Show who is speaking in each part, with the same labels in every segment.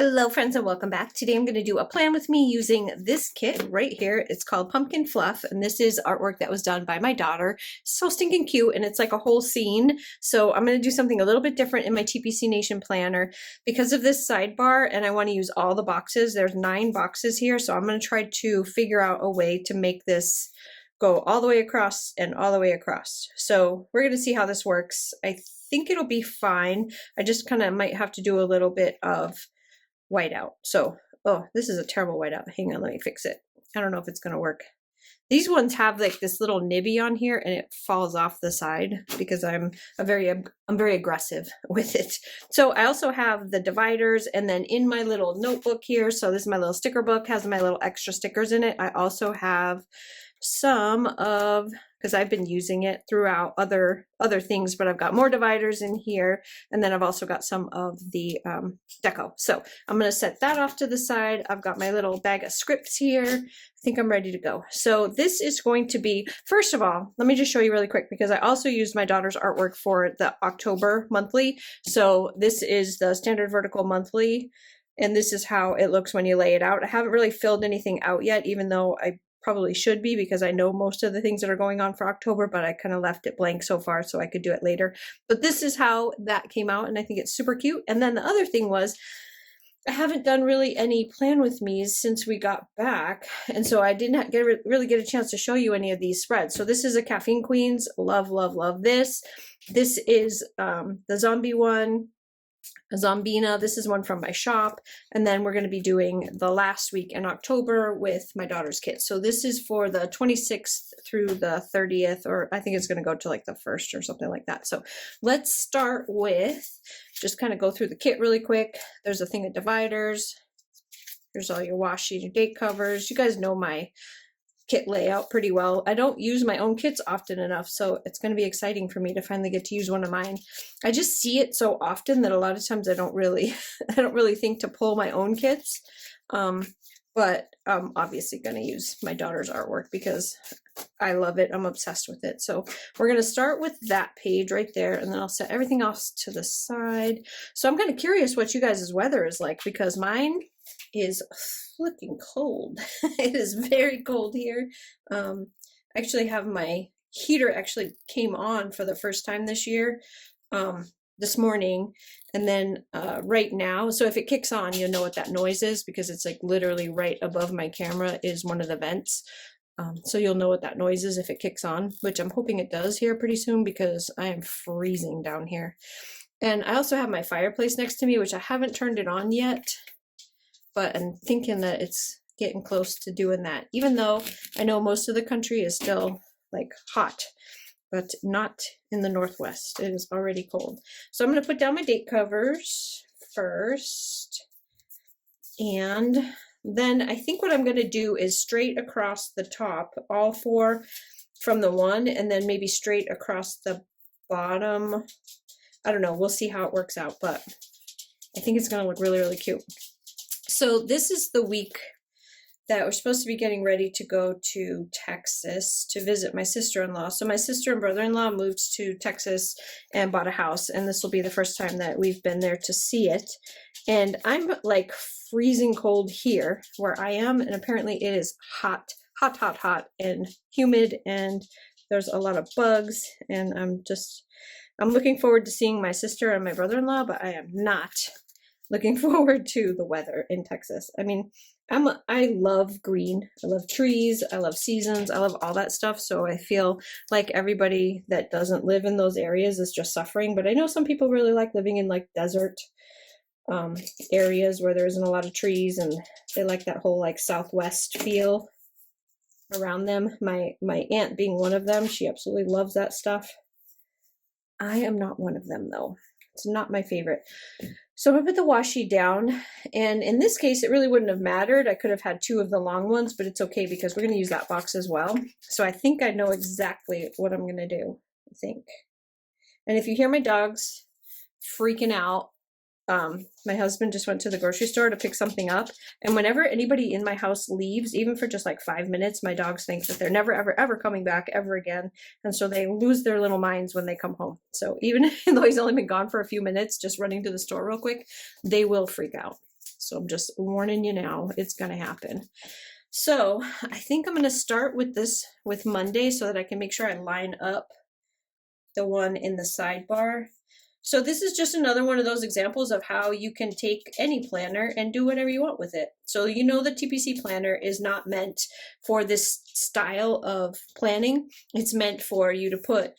Speaker 1: Hello friends and welcome back. Today I'm going to do a plan with me using this kit right here. It's called Pumpkin Fluff, and this is artwork that was done by my daughter. So stinking cute, and it's like a whole scene. So I'm going to do something a little bit different in my TPC Nation planner because of this sidebar, and I want to use all the boxes. There's 9 boxes here, so I'm going to try to figure out a way to make this go all the way across and all the way across. So we're going to see how this works. I think it'll be fine. I just kind of might have to do a little bit of whiteout. So, oh, this is a terrible whiteout. Hang on, let me fix it. I don't know if it's going to work. These ones have like this little nibby on here and it falls off the side because I'm very aggressive with it. So I also have the dividers, and then in my little notebook here, so this is my little sticker book, has my little extra stickers in it. I also have some of, because I've been using it throughout other things, but I've got more dividers in here, and then I've also got some of the deco. So I'm going to set that off to the side. I've got my little bag of scripts here. I think I'm ready to go. So this is going to be, first of all, let me just show you really quick, because I also used my daughter's artwork for the October monthly. So this is the standard vertical monthly, and this is how it looks when you lay it out. I haven't really filled anything out yet, even though I probably should be, because I know most of the things that are going on for October, but I kind of left it blank so far so I could do it later. But this is how that came out, and I think it's super cute. And then the other thing was, I haven't done really any plan with me's since we got back, and so I didn't really get a chance to show you any of these spreads. So this is a Caffeine Queens. Love, love, love this. This is the zombie one. A Zombina. This is one from my shop, and then we're going to be doing the last week in October with my daughter's kit. So this is for the 26th through the 30th, or I think it's going to go to like the 1st or something like that. So let's start with just kind of go through the kit really quick. There's a thing of dividers. There's all your washi, your date covers. You guys know my kit layout pretty well. I don't use my own kits often enough, so it's going to be exciting for me to finally get to use one of mine. I just see it so often that a lot of times I don't really think to pull my own kits. But I'm obviously going to use my daughter's artwork because I love it. I'm obsessed with it. So we're going to start with that page right there, and then I'll set everything else to the side. So I'm kind of curious what you guys' weather is like, because mine is flipping cold. It is very cold here. I actually have my heater actually came on for the first time this year, this morning, and then right now, so if it kicks on, you'll know what that noise is, because it's like literally right above my camera is one of the vents. So you'll know what that noise is if it kicks on, which I'm hoping it does here pretty soon, because I am freezing down here. And I also have my fireplace next to me, which I haven't turned it on yet, but I'm thinking that it's getting close to doing that, even though I know most of the country is still like hot, but not in the Northwest. It is already cold. So I'm going to put down my date covers first, and then I think what I'm going to do is straight across the top, all 4 from the one, and then maybe straight across the bottom. I don't know. We'll see how it works out, but I think it's going to look really, really cute. So this is the week that we're supposed to be getting ready to go to Texas to visit my sister-in-law. So my sister and brother-in-law moved to Texas and bought a house, and this will be the first time that we've been there to see it. And I'm like freezing cold here where I am, and apparently it is hot, hot, hot, hot, and humid, and there's a lot of bugs, and I'm looking forward to seeing my sister and my brother-in-law, but I am not looking forward to the weather in Texas. I mean, I love green. I love trees. I love seasons. I love all that stuff. So I feel like everybody that doesn't live in those areas is just suffering. But I know some people really like living in like desert areas where there isn't a lot of trees, and they like that whole like Southwest feel around them. My aunt being one of them, she absolutely loves that stuff. I am not one of them though. It's not my favorite. So I'm going to put the washi down, and in this case, it really wouldn't have mattered. I could have had 2 of the long ones, but it's okay because we're going to use that box as well. So I think I know exactly what I'm going to do, I think. And if you hear my dogs freaking out, my husband just went to the grocery store to pick something up, and whenever anybody in my house leaves, even for just like 5 minutes, my dogs think that they're never ever ever coming back ever again, and so they lose their little minds when they come home. So even though he's only been gone for a few minutes, just running to the store real quick, they will freak out. So I'm just warning you now, it's going to happen. So I think I'm going to start with this with Monday so that I can make sure I line up the one in the sidebar. So this is just another one of those examples of how you can take any planner and do whatever you want with it. So you know the TPC planner is not meant for this style of planning. It's meant for you to put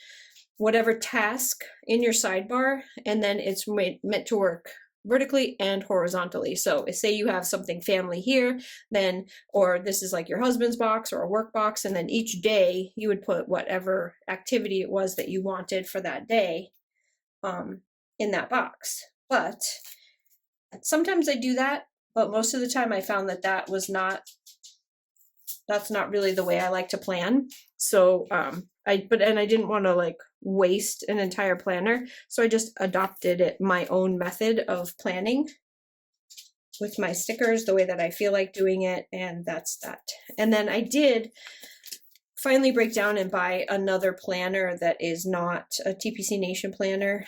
Speaker 1: whatever task in your sidebar, and then it's meant to work vertically and horizontally. So say you have something family here, then, or this is like your husband's box or a work box, and then each day you would put whatever activity it was that you wanted for that day in that box. But sometimes I do that, but most of the time I found that that's not really the way I like to plan. So I didn't want to like waste an entire planner, so I just adopted my own method of planning with my stickers the way that I feel like doing it, and that's that. And then I did finally break down and buy another planner that is not a TPC Nation planner,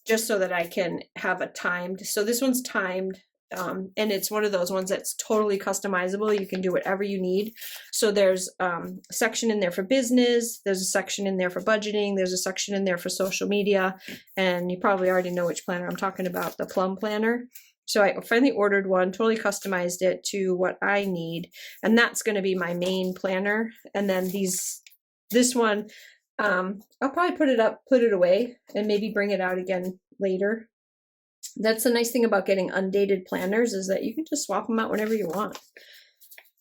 Speaker 1: just so that I can have a timed. So this one's timed. And it's one of those ones that's totally customizable. You can do whatever you need. So there's a section in there for business. There's a section in there for budgeting. There's a section in there for social media. And you probably already know which planner I'm talking about, the Plum planner. So I finally ordered one, totally customized it to what I need. And that's going to be my main planner. And then this one, I'll probably put it away and maybe bring it out again later. That's the nice thing about getting undated planners, is that you can just swap them out whenever you want.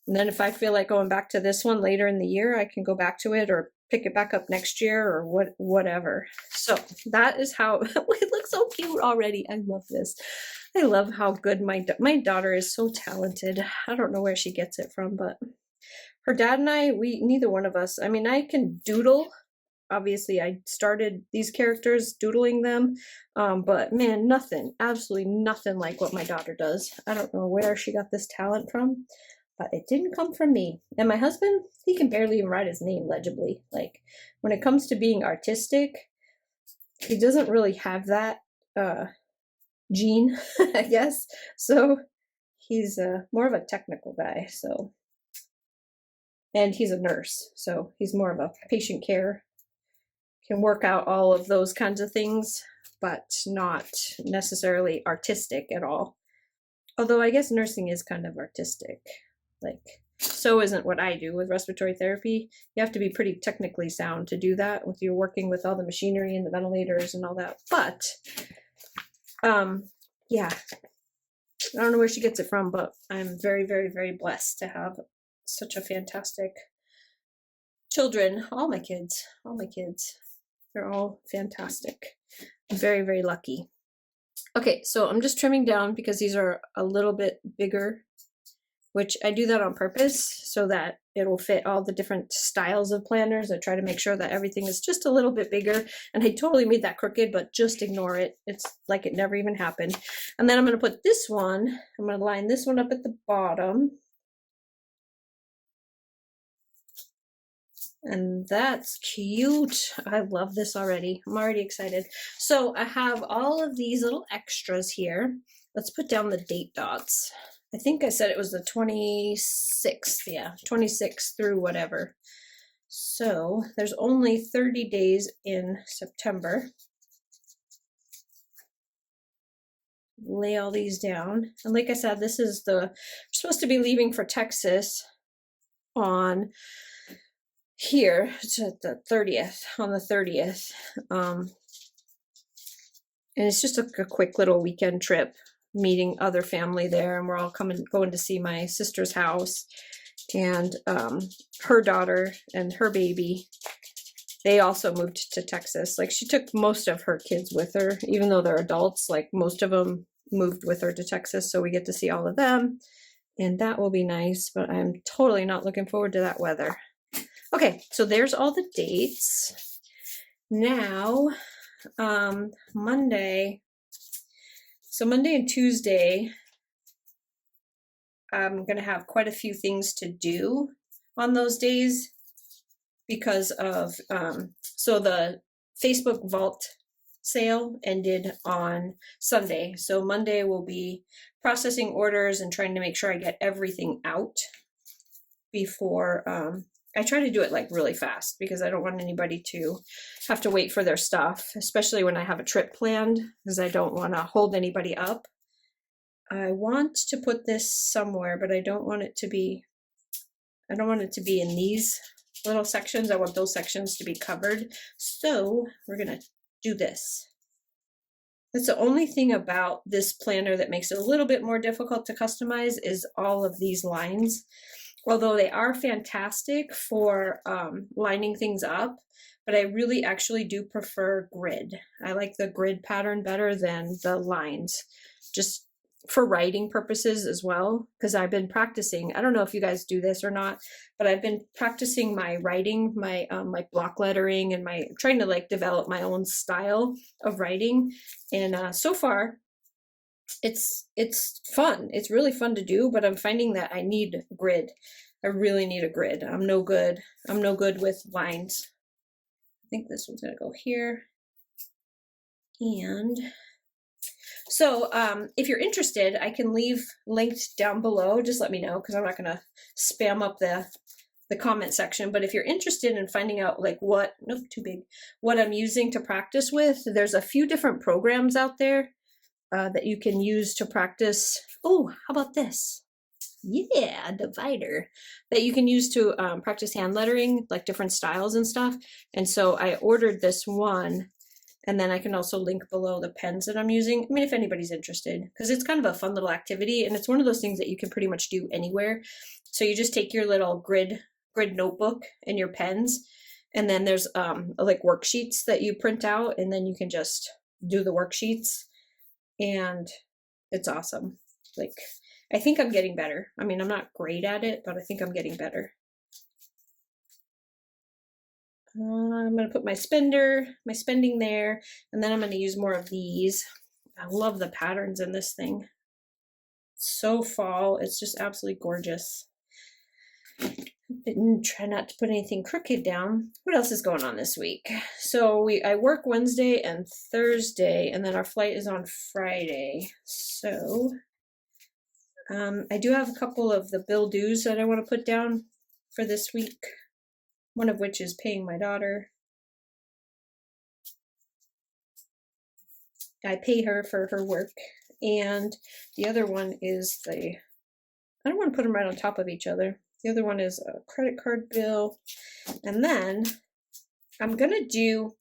Speaker 1: And then if I feel like going back to this one later in the year, I can go back to it or pick it back up next year or whatever. So that is how it looks so cute already. I love this. I love how good my daughter is. So talented. I don't know where she gets it from, but her dad and I, neither one of us, I mean, I can doodle. Obviously, I started these characters doodling them, but man, absolutely nothing like what my daughter does. I don't know where she got this talent from, but it didn't come from me. And my husband, he can barely even write his name legibly. Like, when it comes to being artistic, he doesn't really have that gene, I guess. So he's more of a technical guy. And he's a nurse, so he's more of a patient care. Can work out all of those kinds of things, but not necessarily artistic at all. Although I guess nursing is kind of artistic. Like, so isn't what I do with respiratory therapy. You have to be pretty technically sound to do that with you're working with all the machinery and the ventilators and all that. But yeah, I don't know where she gets it from, but I'm very, very, very blessed to have such a fantastic children. All my kids. They're all fantastic. I'm very, very lucky. Okay, so I'm just trimming down because these are a little bit bigger, which I do that on purpose so that it will fit all the different styles of planners. I try to make sure that everything is just a little bit bigger. And I totally made that crooked, but just ignore it. It's like it never even happened. And then I'm going to put this one, I'm going to line this one up at the bottom. And that's cute. I love this already. I'm already excited. So I have all of these little extras here. Let's put down the date dots. I think I said it was the 26th. Yeah, 26th through whatever. So there's only 30 days in September. Lay all these down. And like I said, this is we're supposed to be leaving for Texas on here. It's at the 30th, on the 30th. And it's just a quick little weekend trip, meeting other family there, and we're all going to see my sister's house, and her daughter and her baby, they also moved to Texas. Like, she took most of her kids with her, even though they're adults, like most of them moved with her to Texas, so we get to see all of them, and that will be nice, but I'm totally not looking forward to that weather. Okay, so there's all the dates. Now, Monday and Tuesday, I'm going to have quite a few things to do on those days because of, so the Facebook Vault sale ended on Sunday. So Monday will be processing orders and trying to make sure I get everything out before I try to do it like really fast because I don't want anybody to have to wait for their stuff, especially when I have a trip planned, because I don't want to hold anybody up. I want to put this somewhere, but I don't want it to be in these little sections. I want those sections to be covered. So we're gonna do this. That's the only thing about this planner that makes it a little bit more difficult to customize is all of these lines. Although they are fantastic for lining things up, but I really actually do prefer grid. I like the grid pattern better than the lines, just for writing purposes as well, because I've been practicing. I don't know if you guys do this or not, but I've been practicing my writing, my like block lettering, and my trying to like develop my own style of writing. And so far, it's fun. It's really fun to do, but I'm finding that I need grid. I really need a grid. I'm no good with lines. I think this one's gonna go here. And so if you're interested, I can leave linked down below. Just let me know, because I'm not gonna spam up the comment section. But if you're interested in finding out like what I'm using to practice with, there's a few different programs out there that you can use to practice. Oh, how about this? Yeah, a divider that you can use to practice hand lettering, like different styles and stuff. And so I ordered this one, and then I can also link below the pens that I'm using. I mean, if anybody's interested, because it's kind of a fun little activity, and it's one of those things that you can pretty much do anywhere. So you just take your little grid notebook and your pens, and then there's like worksheets that you print out, and then you can just do the worksheets. And it's awesome. Like, I think I'm getting better. I mean, I'm not great at it, but I think I'm getting better. I'm going to put my spending there, and then I'm going to use more of these. I love the patterns in this thing. It's so fall. It's just absolutely gorgeous. Didn't try not to put anything crooked down. What else is going on this week? So I work Wednesday and Thursday, and then our flight is on Friday. So I do have a couple of the bill dues that I want to put down for this week. One of which is paying my daughter. I pay her for her work. And the other one is I don't want to put them right on top of each other. The other one is a credit card bill. And then I'm going to do,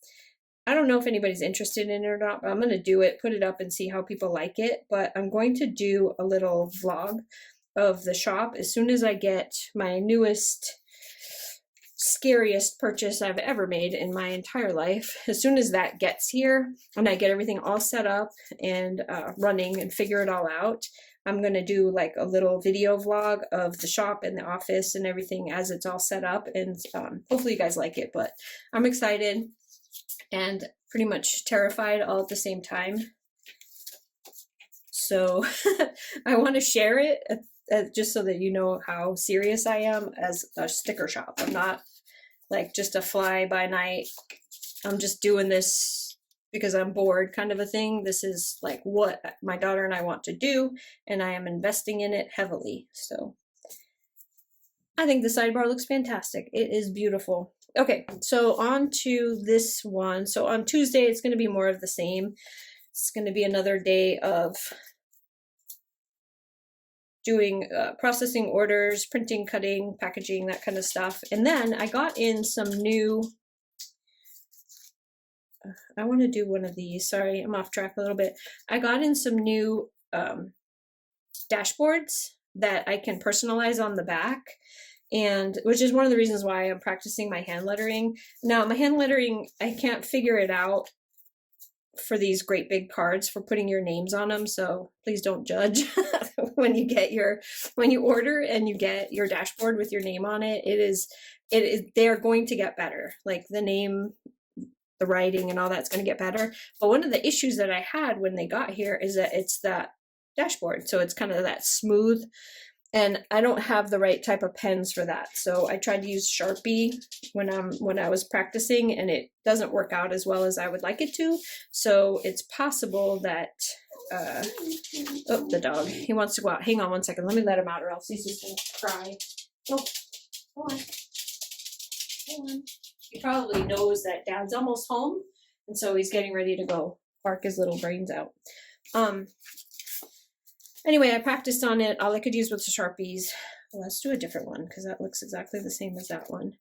Speaker 1: I don't know if anybody's interested in it or not, but I'm going to do it, put it up and see how people like it. But I'm going to do a little vlog of the shop as soon as I get my newest, scariest purchase I've ever made in my entire life. As soon as that gets here and I get everything all set up and running and figure it all out, I'm going to do like a little video vlog of the shop and the office and everything as it's all set up, and hopefully you guys like it. But I'm excited and pretty much terrified all at the same time. So I want to share it just so that you know how serious I am as a sticker shop. I'm not like just a fly by night, I'm just doing this because I'm bored kind of a thing. This is like what my daughter and I want to do, and I am investing in it heavily. So I think the sidebar looks fantastic. It is beautiful. Okay, so on to this one. So on Tuesday, it's going to be more of the same. It's going to be another day of doing processing orders, printing, cutting, packaging, that kind of stuff. And then I got in some new, I want to do one of these. Sorry, I'm off track a little bit. I got in some new dashboards that I can personalize on the back, and which is one of the reasons why I'm practicing my hand lettering. Now, my hand lettering, I can't figure it out for these great big cards for putting your names on them, so please don't judge when you order and you get your dashboard with your name on it. They're going to get better. Like the name, the writing and all that's going to get better. But one of the issues that I had when they got here is that it's that dashboard, so it's kind of that smooth and I don't have the right type of pens for that. So I tried to use Sharpie when I was practicing, and it doesn't work out as well as I would like it to. So it's possible that oh, the dog, he wants to go out. Hang on one second. Let me let him out or else he's just gonna cry. Oh, hold on. Hold on. He probably knows that Dad's almost home, and so he's getting ready to go bark his little brains out. Anyway, I practiced on it. All I could use was the Sharpies. Well, let's do a different one because that looks exactly the same as that one.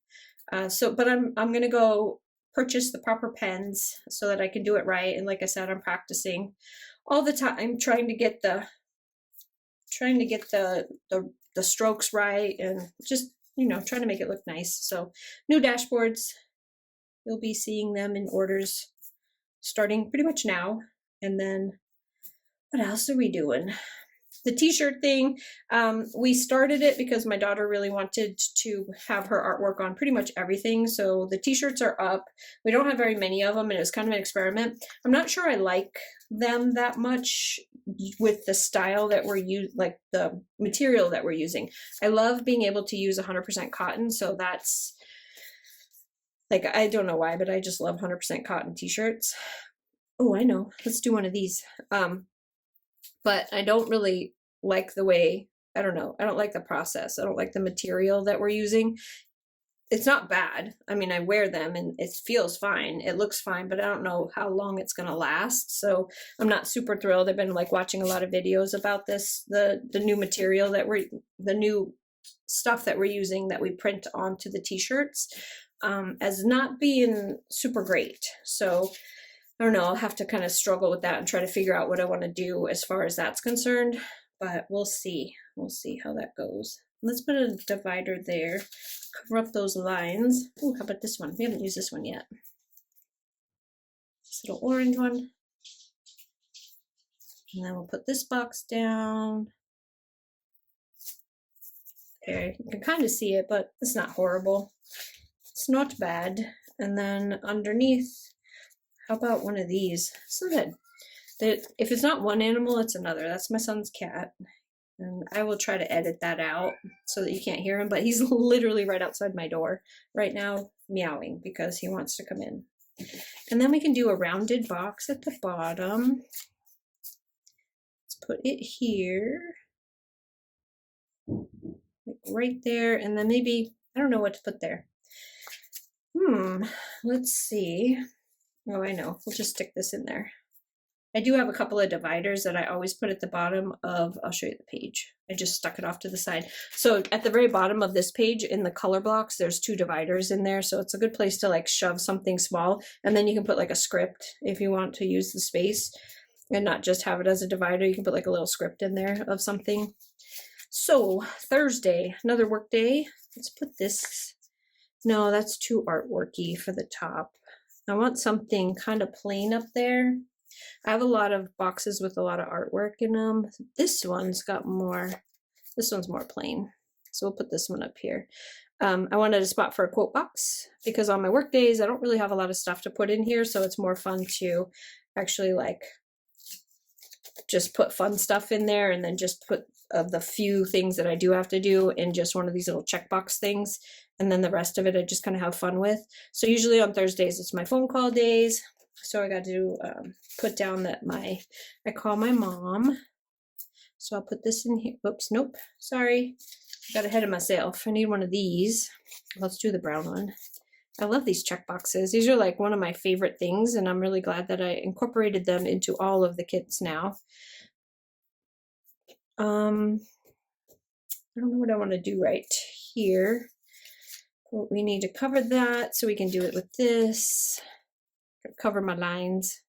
Speaker 1: But I'm gonna go purchase the proper pens so that I can do it right. And like I said, I'm practicing all the time, trying to get the strokes right, and just, you know, trying to make it look nice. So new dashboards, you'll be seeing them in orders starting pretty much now. And then what else are we doing? The t-shirt thing, we started it because my daughter really wanted to have her artwork on pretty much everything. So the t-shirts are up. We don't have very many of them, and it was kind of an experiment. I'm not sure I like them that much with the style that we're using, like the material that we're using. I love being able to use 100% cotton. So that's like, I don't know why, but I just love 100% cotton t-shirts. Oh, I know. Let's do one of these. But I don't really like the way, I don't know, I don't like the process. I don't like the material that we're using. It's not bad. I mean, I wear them and it feels fine. It looks fine, but I don't know how long it's going to last. So I'm not super thrilled. I've been like watching a lot of videos about this, the new material that the new stuff that we're using that we print onto the t-shirts, as not being super great. So I don't know, I'll have to kind of struggle with that and try to figure out what I want to do as far as that's concerned, but we'll see. We'll see how that goes. Let's put a divider there, cover up those lines. Oh, how about this one? We haven't used this one yet. This little orange one. And then we'll put this box down. There, you can kind of see it, but it's not horrible. It's not bad. And then underneath, how about one of these? So that if it's not one animal, it's another. That's my son's cat. And I will try to edit that out so that you can't hear him, but he's literally right outside my door right now, meowing because he wants to come in. And then we can do a rounded box at the bottom. Let's put it here, like right there, and then maybe, I don't know what to put there. Let's see. Oh, I know. We'll just stick this in there. I do have a couple of dividers that I always put at the bottom of, I'll show you the page. I just stuck it off to the side. So at the very bottom of this page in the color blocks, there's 2 dividers in there. So it's a good place to like shove something small. And then you can put like a script if you want to use the space and not just have it as a divider. You can put like a little script in there of something. So Thursday, another work day. Let's put this. No, that's too artworky for the top. I want something kind of plain up there. I have a lot of boxes with a lot of artwork in them. This one's got more, this one's more plain. So we'll put this one up here. I wanted a spot for a quote box because on my work days, I don't really have a lot of stuff to put in here. So it's more fun to actually like just put fun stuff in there and then just put the few things that I do have to do in just one of these little checkbox things. And then the rest of it, I just kind of have fun with. So usually on Thursdays, it's my phone call days. So I got to put down that I call my mom. So I'll put this in here. Oops, nope, sorry. I got ahead of myself. I need one of these. Let's do the brown one. I love these check boxes. These are like one of my favorite things, and I'm really glad that I incorporated them into all of the kits now. I don't know what I want to do right here. But we need to cover that, so we can do it with this. Cover my lines.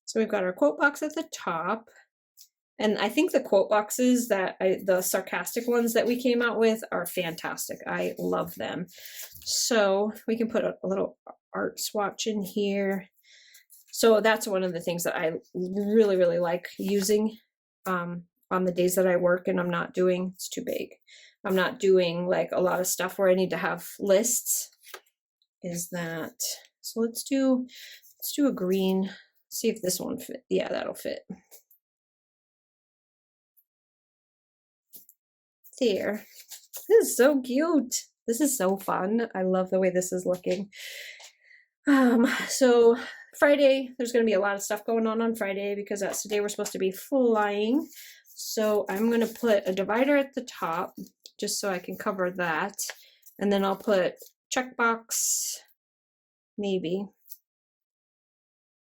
Speaker 1: So we've got our quote box at the top. And I think the quote boxes that the sarcastic ones that we came out with are fantastic. I love them. So we can put a little art swatch in here. So that's one of the things that I really, really like using on the days that I work and I'm not doing, it's too big. I'm not doing like a lot of stuff where I need to have lists. Is that, so let's do a green, see if this one fit. Yeah, that'll fit. There. This is so cute. This is so fun. I love the way this is looking. So Friday, there's going to be a lot of stuff going on Friday because that's the day we're supposed to be flying. So I'm going to put a divider at the top just so I can cover that. And then I'll put checkbox, maybe.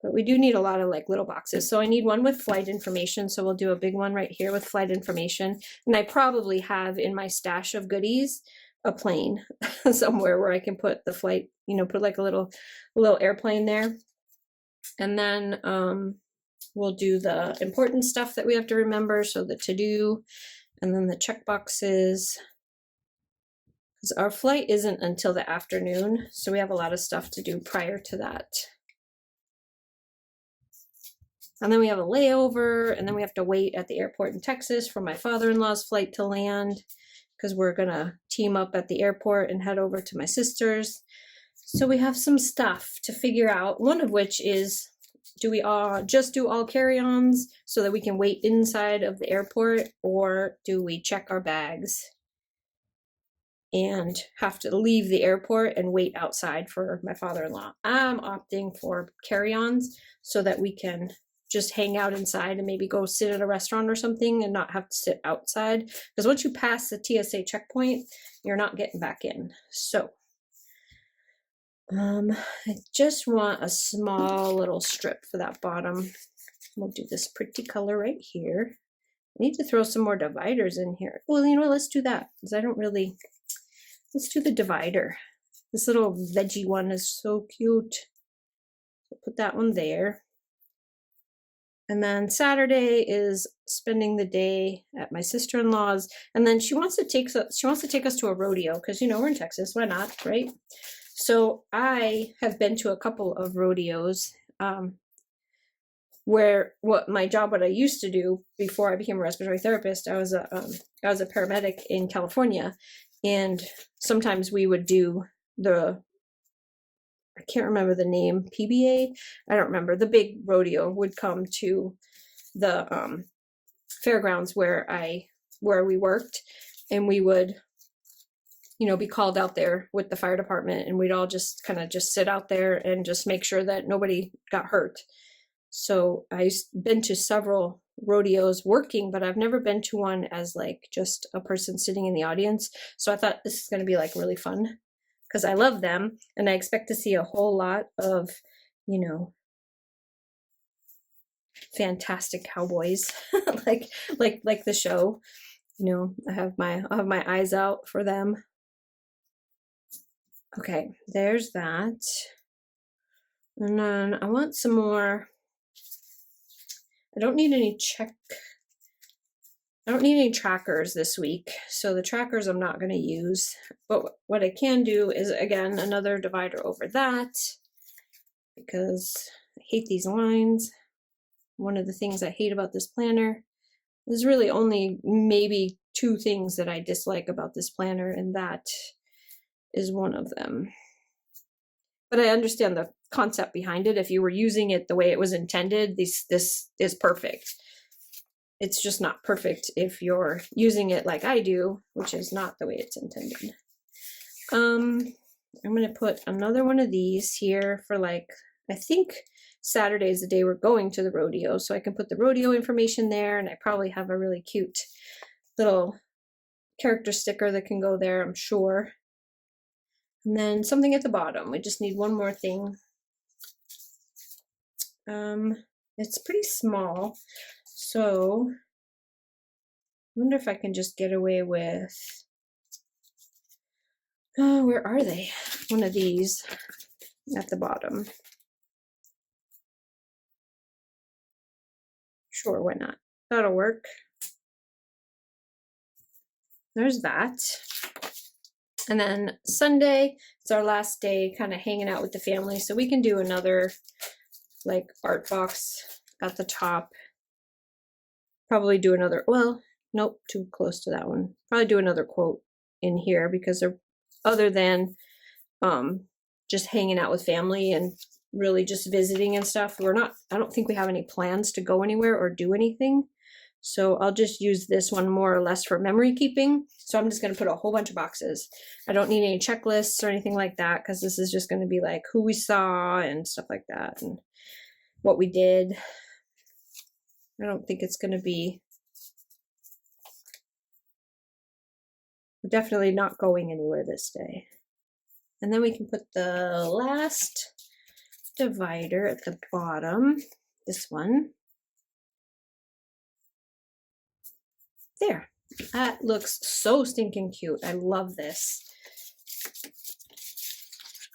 Speaker 1: But we do need a lot of like little boxes. So I need one with flight information. So we'll do a big one right here with flight information. And I probably have in my stash of goodies a plane somewhere where I can put the flight, you know, put like a little airplane there. And then we'll do the important stuff that we have to remember. So the to-do and then the check boxes. Because our flight isn't until the afternoon. So we have a lot of stuff to do prior to that. And then we have a layover, and then we have to wait at the airport in Texas for my father-in-law's flight to land because we're gonna team up at the airport and head over to my sister's. So we have some stuff to figure out, one of which is, do we all just do all carry-ons so that we can wait inside of the airport, or do we check our bags and have to leave the airport and wait outside for my father-in-law? I'm opting for carry-ons so that we can just hang out inside and maybe go sit at a restaurant or something and not have to sit outside. Because once you pass the TSA checkpoint, you're not getting back in. So I just want a small little strip for that bottom. We'll do this pretty color right here. I need to throw some more dividers in here. Well, you know what? Let's do that because I don't really, let's do the divider. This little veggie one is so cute. So put that one there. And then Saturday is spending the day at my sister-in-law's, and then she wants to take us to a rodeo because, you know, we're in Texas, why not, right? So I have been to a couple of rodeos where what I used to do before I became a respiratory therapist, I was a paramedic in California, and sometimes we would do I can't remember the name, PBA, I don't remember, the big rodeo would come to the fairgrounds where we worked, and we would, you know, be called out there with the fire department, and we'd all just kind of just sit out there and just make sure that nobody got hurt. So I've been to several rodeos working, but I've never been to one as like just a person sitting in the audience. So I thought this is going to be like really fun, because I love them and I expect to see a whole lot of, you know, fantastic cowboys, like the show. You know, I'll have my eyes out for them. Okay, there's that. And then I want some more. I don't need any trackers this week, so the trackers I'm not going to use. But what I can do is, again, another divider over that, because I hate these lines. One of the things I hate about this planner, there's really only maybe 2 things that I dislike about this planner, and that is one of them. But I understand the concept behind it. If you were using it the way it was intended, this is perfect. It's just not perfect if you're using it like I do, which is not the way it's intended. I'm going to put another one of these here for, like, I think Saturday is the day we're going to the rodeo, so I can put the rodeo information there, and I probably have a really cute little character sticker that can go there, I'm sure. And then something at the bottom. We just need one more thing. It's pretty small, so I wonder if I can just get away with, oh, where are they? One of these at the bottom. Sure, why not? That'll work. There's that. And then Sunday, it's our last day kind of hanging out with the family, so we can do another like art box at the top. Probably do another, well, nope, too close to that one. Probably do another quote in here, because they're, other than just hanging out with family and really just visiting and stuff, I don't think we have any plans to go anywhere or do anything. So I'll just use this one more or less for memory keeping. So I'm just going to put a whole bunch of boxes. I don't need any checklists or anything like that because this is just going to be like who we saw and stuff like that and what we did. I don't think it's going to be, we're definitely not going anywhere this day. And then we can put the last divider at the bottom, this one. There, that looks so stinking cute. I love this.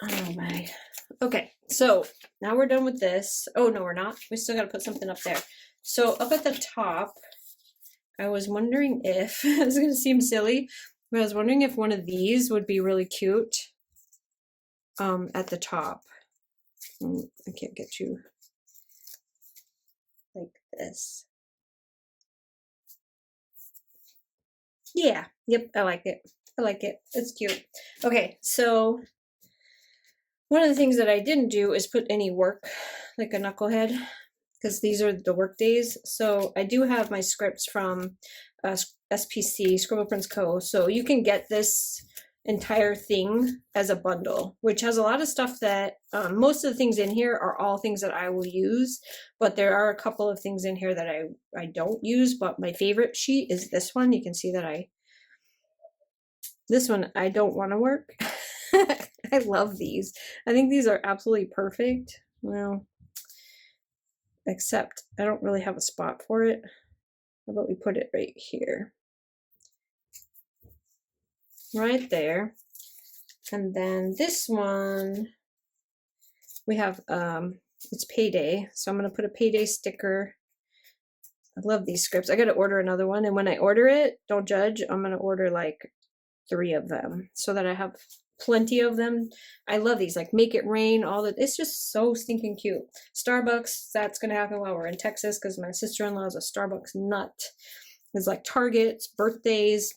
Speaker 1: Oh my. Okay, so now we're done with this. Oh no, we're not. We still got to put something up there. So up at the top, I was wondering if, this is going to seem silly, but I was wondering if one of these would be really cute at the top. I can't get you like this. Yeah, yep, I like it. I like it. It's cute. Okay, so one of the things that I didn't do is put any work, like a knucklehead, because these are the work days. So I do have my scripts from SPC, Scribble Prints Co. So you can get this entire thing as a bundle, which has a lot of stuff that most of the things in here are all things that I will use, but there are a couple of things in here that I don't use. But my favorite sheet is this one. You can see that this one I don't want to work. I love these. I think these are absolutely perfect. Well, except I don't really have a spot for it. How about we put it right here? Right there. And then this one, we have, it's payday. So I'm going to put a payday sticker. I love these scripts. I got to order another one. And when I order it, don't judge. I'm going to order like 3 of them so that I have plenty of them. I love these, like make it rain, all that. It's just so stinking cute. Starbucks, that's going to happen while we're in Texas because my sister-in-law is a Starbucks nut. There's like Targets, birthdays,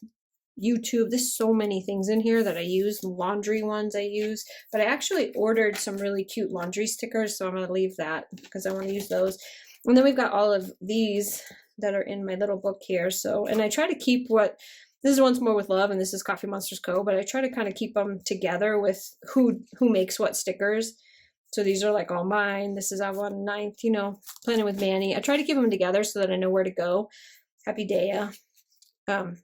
Speaker 1: YouTube. There's so many things in here that I use. Laundry ones I use, but I actually ordered some really cute laundry stickers, so I'm going to leave that because I want to use those. And then we've got all of these that are in my little book here. So, and I try to keep what, this is Once More with Love, and this is Coffee Monsters Co., but I try to kind of keep them together with who makes what stickers. So these are like all mine. This is Avon 9th, you know, Planning with Manny. I try to keep them together so that I know where to go. Happy Day.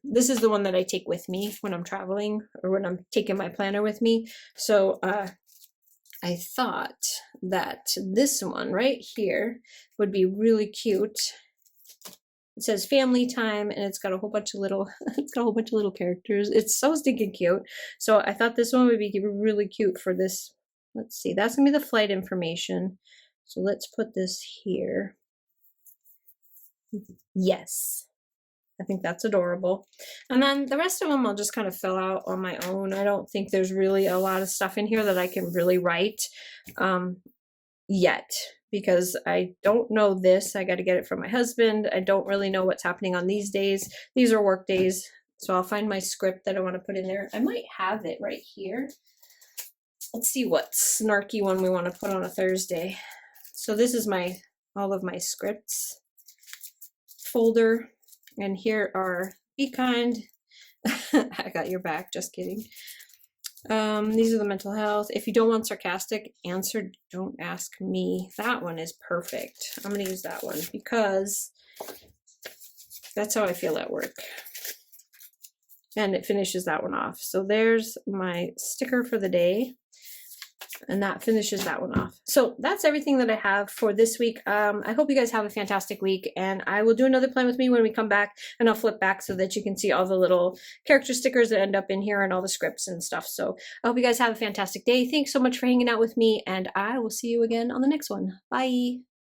Speaker 1: This is the one that I take with me when I'm traveling or when I'm taking my planner with me. So I thought that this one right here would be really cute. It says family time and it's got a whole bunch of little characters. It's so stinking cute. So I thought this one would be really cute for this. Let's see, that's gonna be the flight information. So let's put this here. Yes. I think that's adorable. And then the rest of them I'll just kind of fill out on my own. I don't think there's really a lot of stuff in here that I can really write yet because I don't know this. I got to get it from my husband. I don't really know what's happening on these days. These are work days. So I'll find my script that I want to put in there. I might have it right here. Let's see what snarky one we want to put on a Thursday. So this is all of my scripts folder. And here are Be Kind. I got your back, just kidding. These are the mental health. If you don't want sarcastic, answer, don't ask me. That one is perfect. I'm going to use that one because that's how I feel at work. And it finishes that one off. So there's my sticker for the day. And that finishes that one off. So that's everything that I have for this week. I hope you guys have a fantastic week, and I will do another plan with me when we come back, and I'll flip back so that you can see all the little character stickers that end up in here and all the scripts and stuff. So I hope you guys have a fantastic day. Thanks so much for hanging out with me, and I will see you again on the next one. Bye.